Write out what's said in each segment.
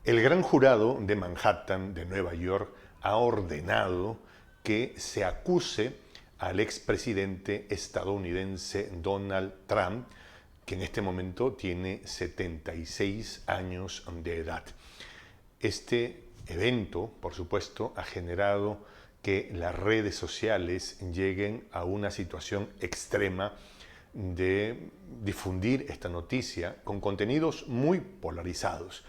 El gran jurado de Manhattan, de Nueva York, ha ordenado que se acuse al expresidente estadounidense Donald Trump, que en este momento tiene 76 años de edad. Este evento, por supuesto, ha generado que las redes sociales lleguen a una situación extrema de difundir esta noticia con contenidos muy polarizados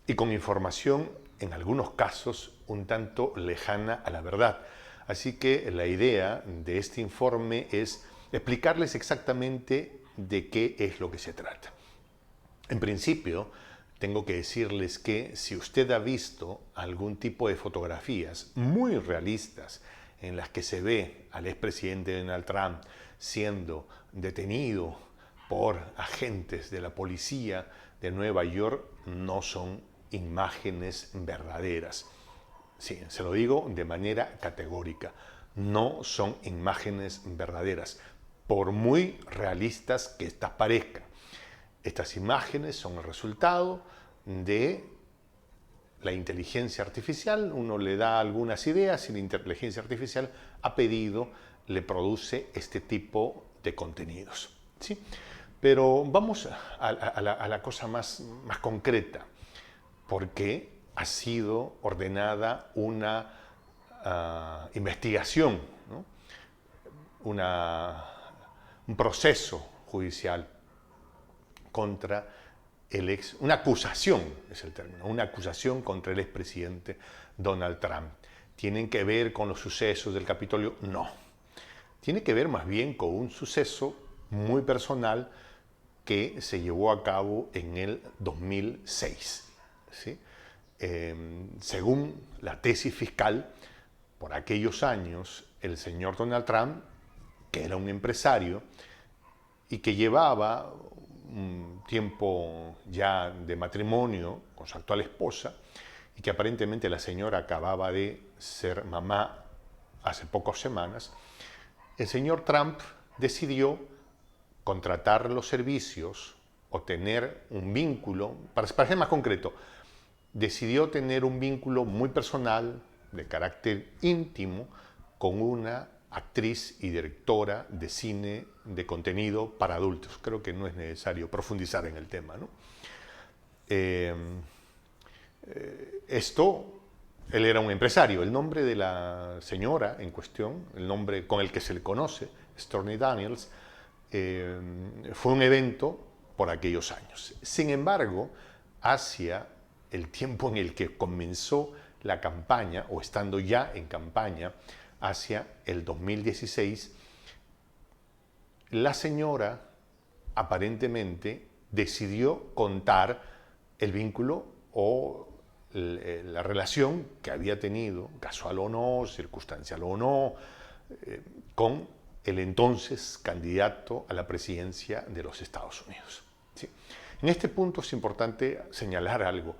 y con información, en algunos casos, un tanto lejana a la verdad. Así que la idea de este informe es explicarles exactamente de qué es lo que se trata. En principio, tengo que decirles que si usted ha visto algún tipo de fotografías muy realistas en las que se ve al expresidente Donald Trump siendo detenido por agentes de la policía de Nueva York, no son imágenes verdaderas. Sí, se lo digo de manera categórica. No son imágenes verdaderas, por muy realistas que estas parezcan. Estas imágenes son el resultado de la inteligencia artificial. Uno le da algunas ideas y la inteligencia artificial a pedido le produce este tipo de contenidos. ¿Sí? Pero vamos a la cosa más concreta. ¿Por qué ha sido ordenada una investigación, ¿no? Un proceso judicial contra una acusación, es el término, una acusación contra el expresidente Donald Trump? ¿Tienen que ver con los sucesos del Capitolio? No. Tiene que ver más bien con un suceso muy personal que se llevó a cabo en el 2006. ¿Sí? Según la tesis fiscal, por aquellos años, el señor Donald Trump, que era un empresario y que llevaba un tiempo ya de matrimonio con su actual esposa, y que aparentemente la señora acababa de ser mamá hace pocas semanas, el señor Trump decidió contratar los servicios o tener un vínculo, para ser más concreto, decidió tener un vínculo muy personal, de carácter íntimo, con una actriz y directora de cine de contenido para adultos. Creo que no es necesario profundizar en el tema, ¿no? Él era un empresario. El nombre de la señora en cuestión, el nombre con el que se le conoce, Stormy Daniels, fue un evento por aquellos años. Sin embargo, hacia el tiempo en el que comenzó la campaña, o estando ya en campaña, hacia el 2016, la señora aparentemente decidió contar el vínculo o la relación que había tenido, casual o no, circunstancial o no, con el entonces candidato a la presidencia de los Estados Unidos. ¿Sí? En este punto es importante señalar algo: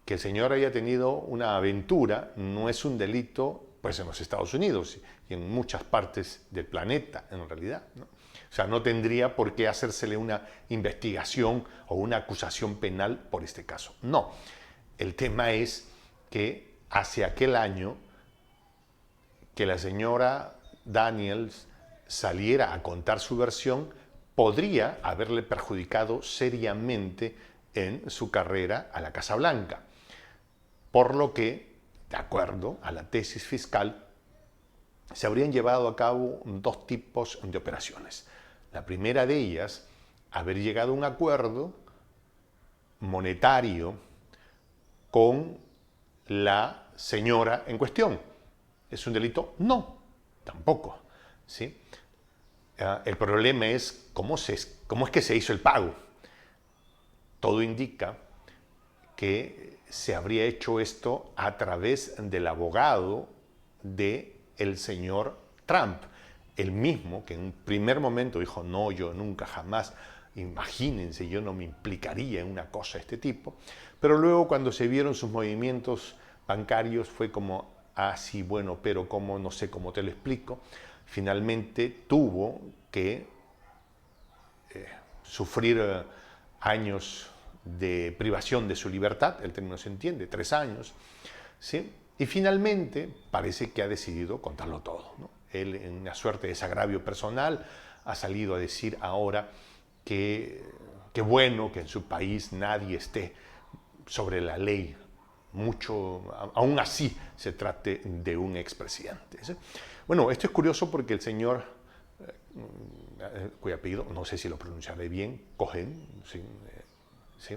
que el señor haya tenido una aventura no es un delito, pues, en los Estados Unidos y en muchas partes del planeta, en realidad, ¿no? O sea, no tendría por qué hacérsele una investigación o una acusación penal por este caso. No. El tema es que hace aquel año que la señora Daniels saliera a contar su versión podría haberle perjudicado seriamente en su carrera a la Casa Blanca. Por lo que, de acuerdo a la tesis fiscal, se habrían llevado a cabo dos tipos de operaciones. La primera de ellas, haber llegado a un acuerdo monetario con la señora en cuestión. ¿Es un delito? No, tampoco. ¿Sí? El problema es cómo es que se hizo el pago. Todo indica que se habría hecho esto a través del abogado del señor Trump, el mismo que en un primer momento dijo: no, yo nunca jamás, imagínense, yo no me implicaría en una cosa de este tipo, pero luego cuando se vieron sus movimientos bancarios fue como: ah, sí, bueno, pero cómo, no sé cómo te lo explico. Finalmente tuvo que sufrir años de privación de su libertad, el término se entiende, 3 años, ¿sí? Y finalmente parece que ha decidido contarlo todo, ¿no? Él, en una suerte de desagravio personal, ha salido a decir ahora que bueno que en su país nadie esté sobre la ley, aún así se trate de un expresidente, ¿sí? Bueno, esto es curioso porque el señor, cuyo apellido, no sé si lo pronunciaré bien, Cohen, ¿sí? ¿Sí?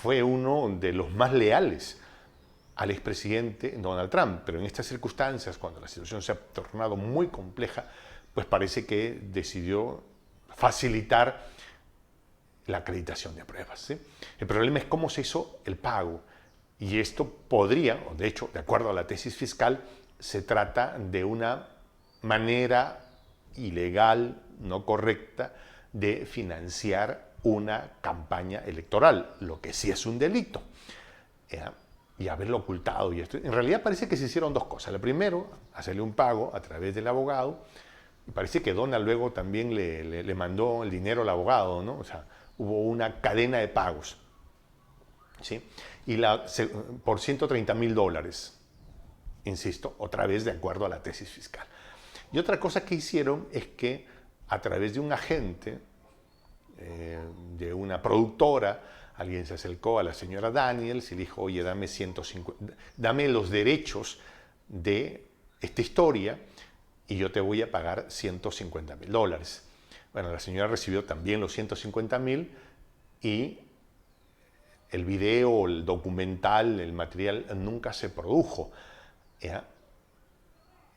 Fue uno de los más leales al expresidente Donald Trump, pero en estas circunstancias, cuando la situación se ha tornado muy compleja, pues parece que decidió facilitar la acreditación de pruebas, ¿sí? El problema es cómo se hizo el pago, y esto podría, o de hecho, de acuerdo a la tesis fiscal, se trata de una manera ilegal, no correcta, de financiar una campaña electoral, lo que sí es un delito. Y haberlo ocultado. Y esto, en realidad parece que se hicieron 2 cosas. La primera, hacerle un pago a través del abogado. Y parece que Donald luego también le mandó el dinero al abogado, ¿no? O sea, hubo una cadena de pagos, ¿sí? Y por $130,000, insisto, otra vez de acuerdo a la tesis fiscal. Y otra cosa que hicieron es que a través de un agente, de una productora, alguien se acercó a la señora Daniels y le dijo, oye, dame los derechos de esta historia y yo te voy a pagar $150,000. Bueno, la señora recibió también los 150,000 y el video, el documental, el material nunca se produjo, ¿ya?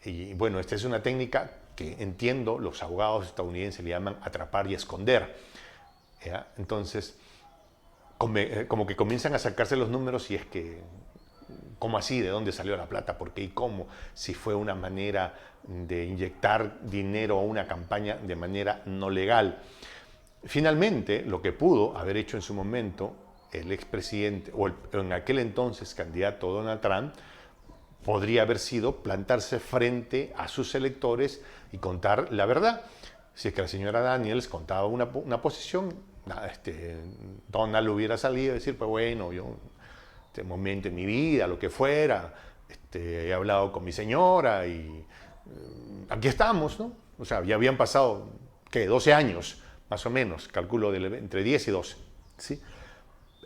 Y bueno, esta es una técnica que entiendo los abogados estadounidenses le llaman atrapar y esconder, ¿ya? Entonces, como que comienzan a sacarse los números y es que, ¿cómo así? ¿De dónde salió la plata? ¿Por qué y cómo? Si fue una manera de inyectar dinero a una campaña de manera no legal. Finalmente, lo que pudo haber hecho en su momento el expresidente, o en aquel entonces candidato Donald Trump, podría haber sido plantarse frente a sus electores y contar la verdad. Si es que la señora Daniels contaba una posición, Donald hubiera salido a decir, pues bueno, yo, este momento en mi vida, lo que fuera, he hablado con mi señora y aquí estamos, ¿no? O sea, ya habían pasado, ¿qué? 12 años, más o menos, calculo entre 10 y 12, ¿sí?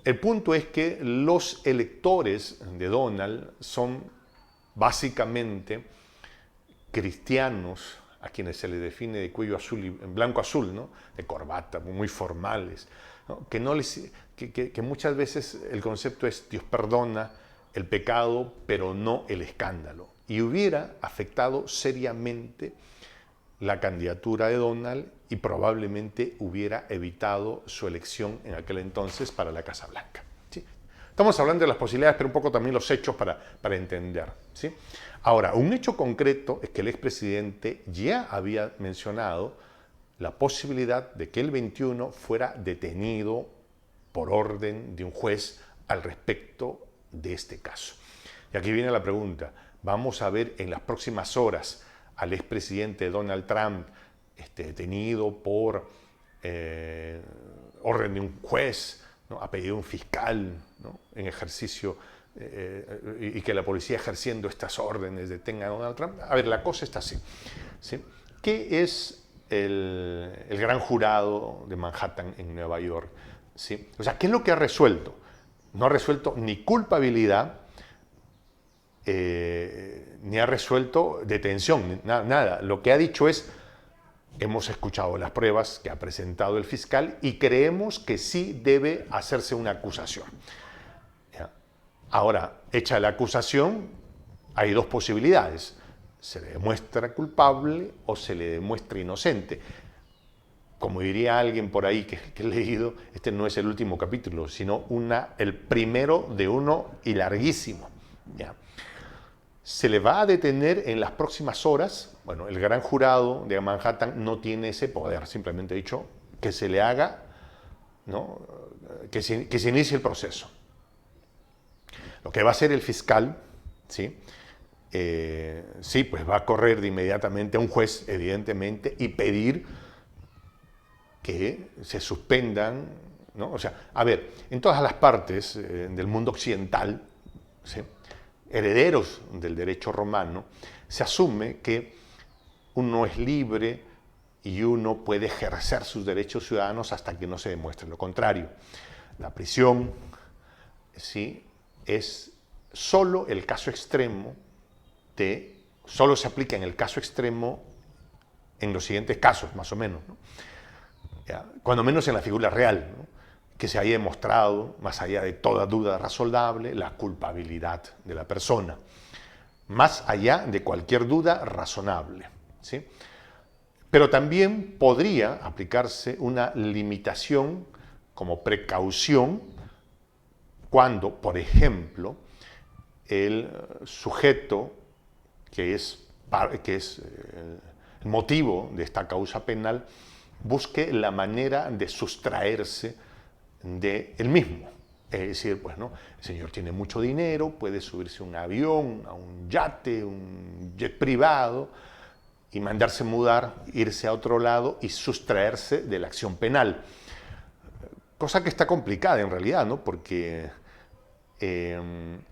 El punto es que los electores de Donald son básicamente cristianos, a quienes se les define de cuello azul y blanco azul, ¿no? De corbata, muy formales, ¿no? Que muchas veces el concepto es Dios perdona el pecado, pero no el escándalo. Y hubiera afectado seriamente la candidatura de Donald y probablemente hubiera evitado su elección en aquel entonces para la Casa Blanca, ¿sí? Estamos hablando de las posibilidades, pero un poco también los hechos para entender, ¿sí? Ahora, un hecho concreto es que el expresidente ya había mencionado la posibilidad de que el 21 fuera detenido por orden de un juez al respecto de este caso. Y aquí viene la pregunta, ¿vamos a ver en las próximas horas al expresidente Donald Trump detenido por orden de un juez, ¿no? A pedido de un fiscal, ¿no? En ejercicio, y que la policía ejerciendo estas órdenes detenga a Donald Trump? A ver, la cosa está así, ¿sí? ¿Qué es el gran jurado de Manhattan en Nueva York? ¿Sí? O sea, ¿qué es lo que ha resuelto? No ha resuelto ni culpabilidad, ni ha resuelto detención, nada. Lo que ha dicho es, hemos escuchado las pruebas que ha presentado el fiscal y creemos que sí debe hacerse una acusación. ¿Ya? Ahora, hecha la acusación, hay 2 posibilidades. Se le demuestra culpable o se le demuestra inocente. Como diría alguien por ahí que he leído, este no es el último capítulo, sino el primero de uno y larguísimo. ¿Ya? Se le va a detener en las próximas horas. Bueno, el gran jurado de Manhattan no tiene ese poder, simplemente ha dicho que se le haga, ¿no? que se inicie el proceso. Lo que va a hacer el fiscal, ¿sí? Sí, pues va a correr de inmediatamente a un juez, evidentemente, y pedir que se suspendan, ¿no? O sea, a ver, en todas las partes del mundo occidental, ¿sí?, herederos del derecho romano, se asume que uno es libre y uno puede ejercer sus derechos ciudadanos hasta que no se demuestre lo contrario. La prisión, ¿sí?, es solo el caso extremo solo se aplica en el caso extremo en los siguientes casos, más o menos, ¿no? ¿Ya? Cuando menos en la figura real, ¿no?, que se haya demostrado, más allá de toda duda razonable, la culpabilidad de la persona, más allá de cualquier duda razonable, ¿sí? Pero también podría aplicarse una limitación como precaución cuando, por ejemplo, el sujeto que es el motivo de esta causa penal busque la manera de sustraerse de él mismo. Es decir, pues, ¿no?, el señor tiene mucho dinero, puede subirse a un avión, a un yate, un jet privado y mandarse mudar, irse a otro lado y sustraerse de la acción penal. Cosa que está complicada en realidad, ¿no?, porque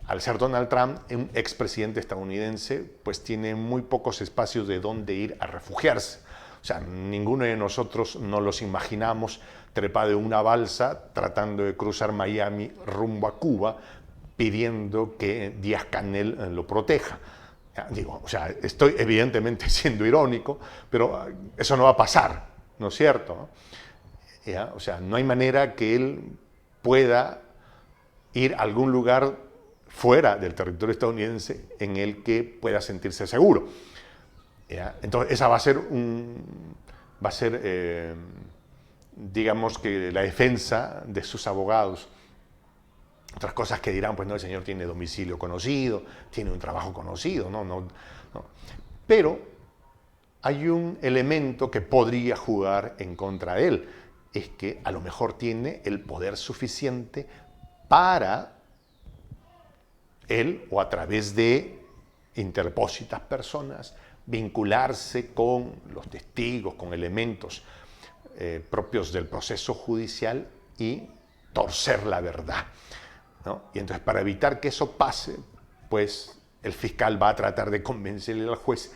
al ser Donald Trump un expresidente estadounidense, pues tiene muy pocos espacios de dónde ir a refugiarse. O sea, ninguno de nosotros nos los imaginamos trepado en una balsa tratando de cruzar Miami rumbo a Cuba pidiendo que Díaz-Canel lo proteja. Digo, o sea, estoy evidentemente siendo irónico, pero eso no va a pasar, ¿no es cierto? ¿Ya? O sea, no hay manera que él pueda ir a algún lugar fuera del territorio estadounidense en el que pueda sentirse seguro. ¿Ya? Entonces, esa va a ser, digamos que la defensa de sus abogados. Otras cosas que dirán, pues no, el señor tiene domicilio conocido, tiene un trabajo conocido, no. Pero hay un elemento que podría jugar en contra de él, es que a lo mejor tiene el poder suficiente para él, o a través de interpósitas personas, vincularse con los testigos, con elementos propios del proceso judicial y torcer la verdad, ¿no? Y entonces, para evitar que eso pase, pues el fiscal va a tratar de convencerle al juez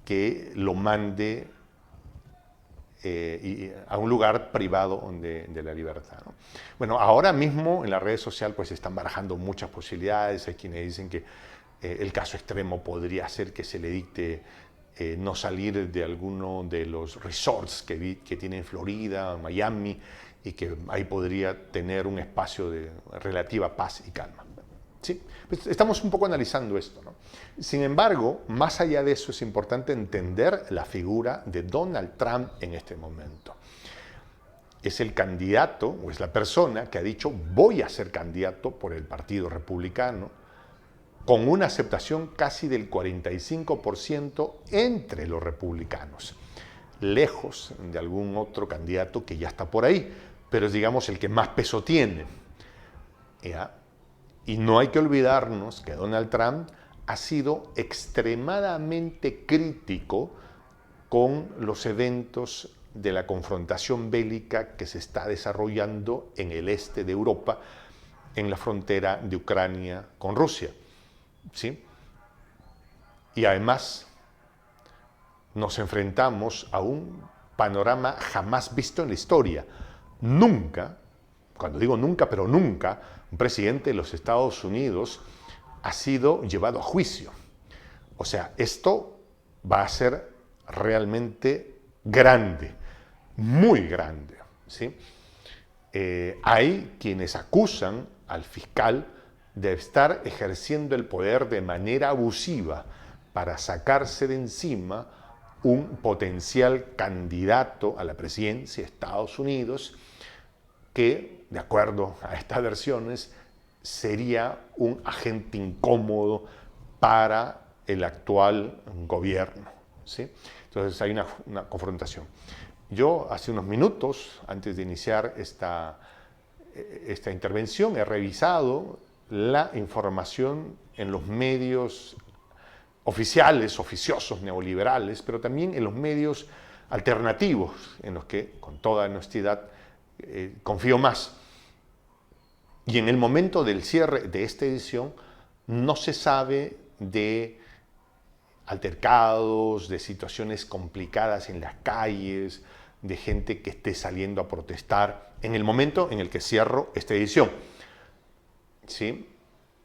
que lo mande a un lugar privado de la libertad, ¿no? Bueno, ahora mismo en la red social pues se están barajando muchas posibilidades. Hay quienes dicen que el caso extremo podría ser que se le dicte no salir de alguno de los resorts que tiene en Florida, Miami, y que ahí podría tener un espacio de relativa paz y calma. ¿Sí? Pues estamos un poco analizando esto, ¿no? Sin embargo, más allá de eso, es importante entender la figura de Donald Trump en este momento. Es el candidato, o es la persona que ha dicho voy a ser candidato por el Partido Republicano, con una aceptación casi del 45% entre los republicanos, lejos de algún otro candidato que ya está por ahí, pero es, digamos, el que más peso tiene, ¿ya? Y no hay que olvidarnos que Donald Trump ha sido extremadamente crítico con los eventos de la confrontación bélica que se está desarrollando en el este de Europa, en la frontera de Ucrania con Rusia, ¿sí? Y además nos enfrentamos a un panorama jamás visto en la historia. Nunca, cuando digo nunca, pero nunca, un presidente de los Estados Unidos ha sido llevado a juicio. O sea, esto va a ser realmente grande, muy grande, ¿sí? Hay quienes acusan al fiscal de estar ejerciendo el poder de manera abusiva para sacarse de encima un potencial candidato a la presidencia de Estados Unidos que, de acuerdo a estas versiones, sería un agente incómodo para el actual gobierno, ¿sí? Entonces hay una confrontación. Yo hace unos minutos, antes de iniciar esta intervención, he revisado la información en los medios oficiales, oficiosos, neoliberales, pero también en los medios alternativos en los que, con toda honestidad, confío más. Y en el momento del cierre de esta edición no se sabe de altercados, de situaciones complicadas en las calles, de gente que esté saliendo a protestar en el momento en el que cierro esta edición. ¿Sí?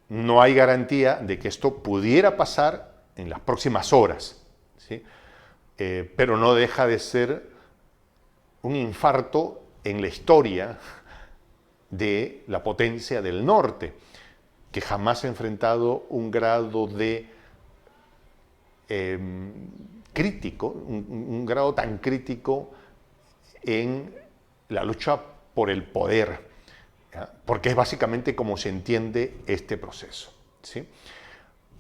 No hay garantía de que esto pudiera pasar en las próximas horas, ¿sí? Pero no deja de ser un infarto en la historia de la potencia del norte, que jamás ha enfrentado un grado de crítico, un grado tan crítico en la lucha por el poder, ¿ya? Porque es básicamente como se entiende este proceso, ¿sí?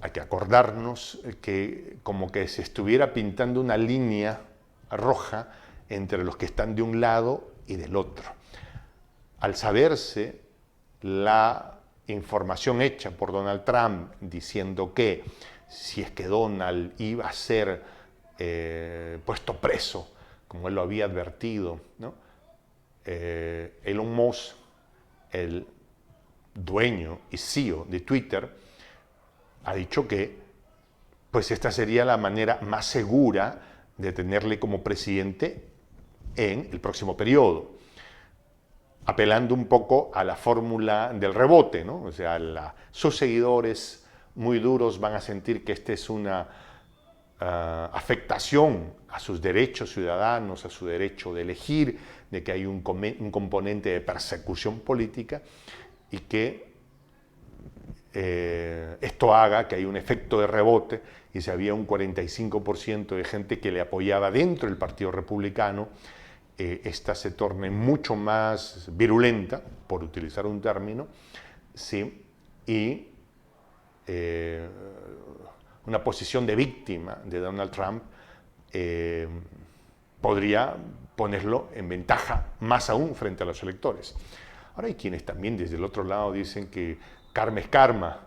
Hay que acordarnos que como que se estuviera pintando una línea roja entre los que están de un lado y del otro. Al saberse la información hecha por Donald Trump diciendo que si es que Donald iba a ser puesto preso, como él lo había advertido, ¿no? Elon Musk, el dueño y CEO de Twitter, ha dicho que pues esta sería la manera más segura de tenerle como presidente en el próximo periodo, apelando un poco a la fórmula del rebote, ¿no? O sea, sus seguidores muy duros van a sentir que esta es una afectación a sus derechos ciudadanos, a su derecho de elegir, de que hay un componente de persecución política y que esto haga que haya un efecto de rebote, y si había un 45% de gente que le apoyaba dentro del Partido Republicano, esta se torne mucho más virulenta, por utilizar un término, ¿sí? Y una posición de víctima de Donald Trump podría ponerlo en ventaja más aún frente a los electores. Ahora hay quienes también desde el otro lado dicen que karma es karma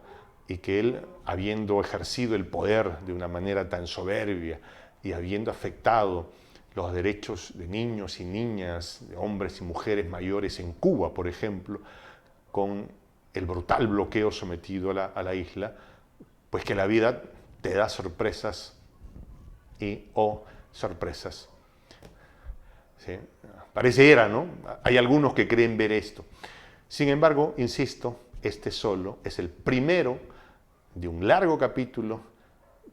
y que él, habiendo ejercido el poder de una manera tan soberbia y habiendo afectado los derechos de niños y niñas, de hombres y mujeres mayores en Cuba, por ejemplo, con el brutal bloqueo sometido a la isla, pues que la vida te da sorpresas o sorpresas. ¿Sí? Pareciera, ¿no? Hay algunos que creen ver esto. Sin embargo, insisto, este solo es el primero de un largo capítulo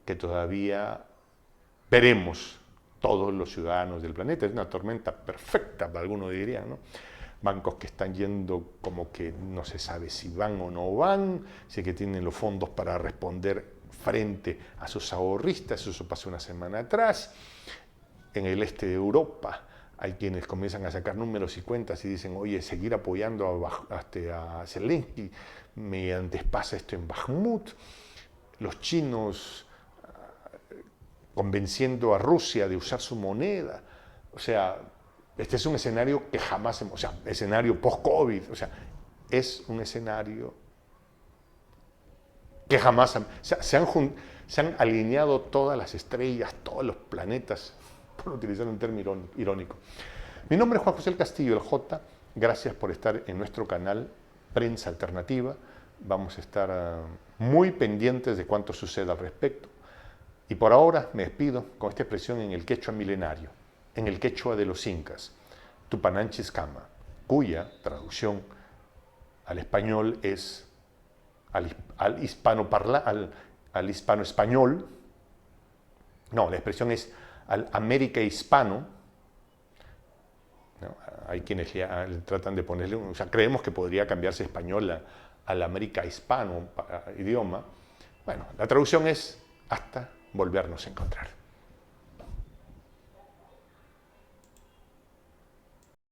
que todavía veremos todos los ciudadanos del planeta. Es una tormenta perfecta, algunos dirían, ¿no? Bancos que están yendo como que no se sabe si van o no van, si es que tienen los fondos para responder frente a sus ahorristas. Eso pasó una semana atrás. En el este de Europa hay quienes comienzan a sacar números y cuentas y dicen, oye, seguir apoyando a Zelensky mediante pasa esto en Bakhmut. Los chinos convenciendo a Rusia de usar su moneda. O sea, este es un escenario que jamás, o sea, escenario post-COVID, o sea, es un escenario que jamás se han alineado todas las estrellas, todos los planetas, por utilizar un término irónico. Mi nombre es Juan José El Castillo, el J. Gracias por estar en nuestro canal Prensa Alternativa. Vamos a estar muy pendientes de cuánto suceda al respecto. Y por ahora me despido con esta expresión en el quechua milenario, en el quechua de los incas, Tupananchis Kama, cuya traducción al español es al hispano-español. No, la expresión es al América hispano. ¿No? Hay quienes ya tratan de ponerle, o sea, creemos que podría cambiarse español al América hispano idioma. Bueno, la traducción es hasta volvernos a encontrar.